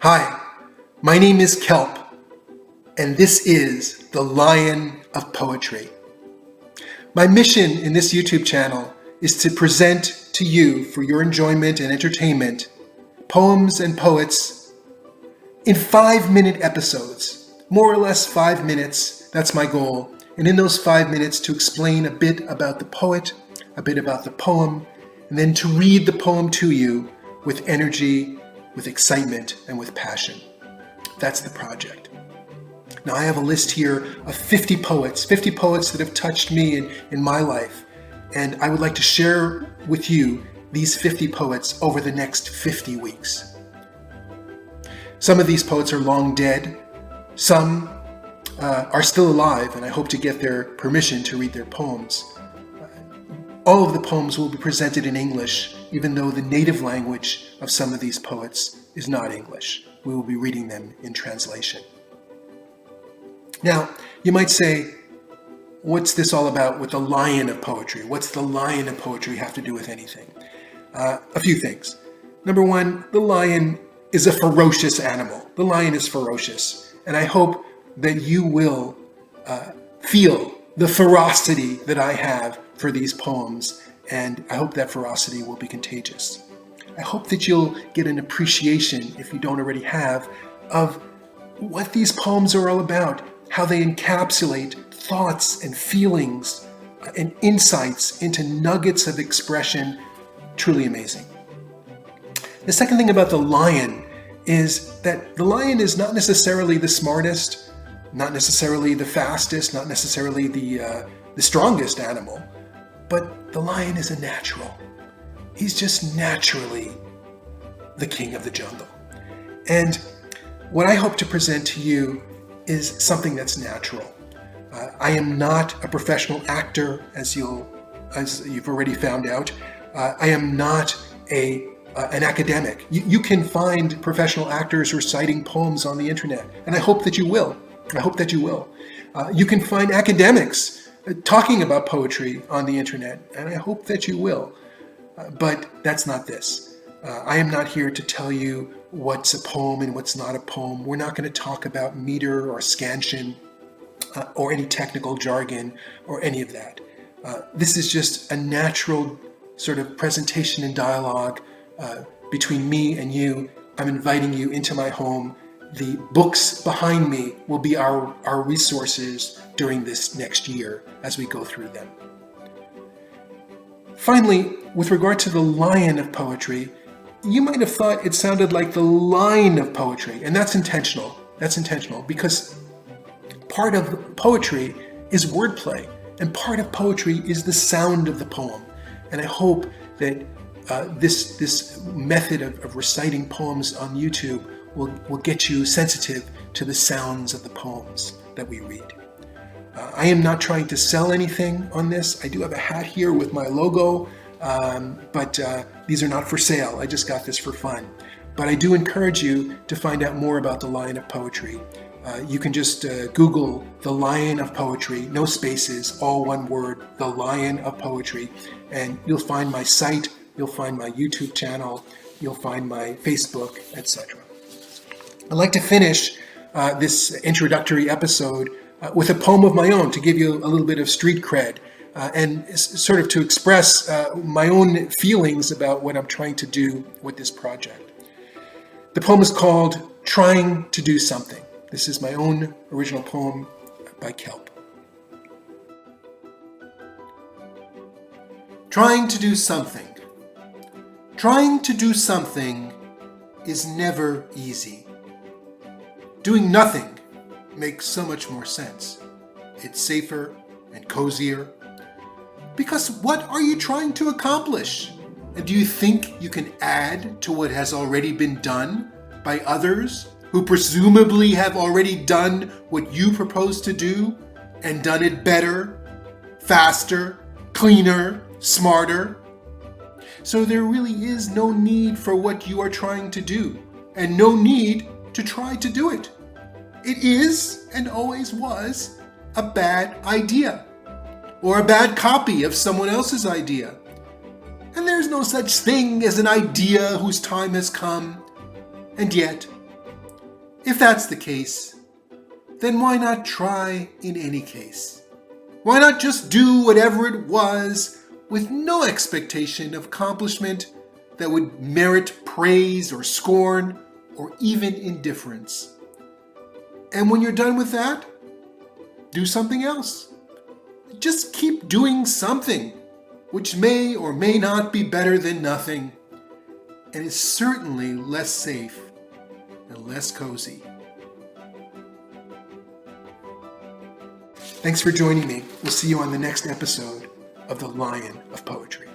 Hi, my name is Kelp, and this is the Lion of Poetry. My mission in this YouTube channel is to present to you, for your enjoyment and entertainment, poems and poets in 5-minute episodes, more or less 5 minutes. That's my goal. And in those 5 minutes, to explain a bit about the poet, a bit about the poem, and then to read the poem to you with energy, with excitement, and with passion. That's the project. Now, I have a list here of 50 poets that have touched me in my life, and I would like to share with you these 50 poets over the next 50 weeks. Some of these poets are long dead. Some are still alive, and I hope to get their permission to read their poems. All of the poems will be presented in English, even though the native language of some of these poets is not English. We will be reading them in translation. Now, you might say, what's this all about with the lion of poetry? What's the lion of poetry have to do with anything? A few things. Number one, the lion is a ferocious animal. The lion is ferocious. And I hope that you will feel the ferocity that I have for these poems, and I hope that ferocity will be contagious. I hope that you'll get an appreciation, if you don't already have, of what these poems are all about, how they encapsulate thoughts and feelings and insights into nuggets of expression. Truly amazing. The second thing about the lion is that the lion is not necessarily the smartest, not necessarily the fastest, not necessarily the strongest animal, but the lion is a natural. He's just naturally the king of the jungle. And what I hope to present to you is something that's natural. I am not a professional actor, as you've already found out. I am not an academic. You can find professional actors reciting poems on the internet, and I hope that you will. You can find academics talking about poetry on the internet, and I hope that you will. But that's not this. I am not here to tell you what's a poem and what's not a poem. We're not going to talk about meter or scansion or any technical jargon or any of that. This is just a natural sort of presentation and dialogue between me and you. I'm inviting you into my home. The books behind me will be our resources during this next year as we go through them. Finally, with regard to the lion of poetry, you might have thought it sounded like the line of poetry, and that's intentional. That's intentional because part of poetry is wordplay, and part of poetry is the sound of the poem. And I hope that this method of reciting poems on YouTube will get you sensitive to the sounds of the poems that we read. I am not trying to sell anything on this. I do have a hat here with my logo, but these are not for sale. I just got this for fun. But I do encourage you to find out more about the Lion of Poetry. You can just Google the Lion of Poetry, no spaces, all one word, the Lion of Poetry, and you'll find my site, you'll find my YouTube channel, you'll find my Facebook, etc. I'd like to finish this introductory episode with a poem of my own to give you a little bit of street cred and sort of to express my own feelings about what I'm trying to do with this project. The poem is called Trying to Do Something. This is my own original poem by Kelp. Trying to do something. Trying to do something is never easy. Doing nothing makes so much more sense. It's safer and cozier. Because what are you trying to accomplish? And do you think you can add to what has already been done by others who presumably have already done what you propose to do and done it better, faster, cleaner, smarter? So there really is no need for what you are trying to do, and no need to try to do it. It is, and always was, a bad idea, or a bad copy of someone else's idea. There's no such thing as an idea whose time has come. And yet, If that's the case, then why not try in any case? Why not just do whatever it was with no expectation of accomplishment that would merit praise or scorn or even indifference? And when you're done with that, do something else. Just keep doing something, which may or may not be better than nothing, and is certainly less safe and less cozy. Thanks for joining me. We'll see you on the next episode of The Lion of Poetry.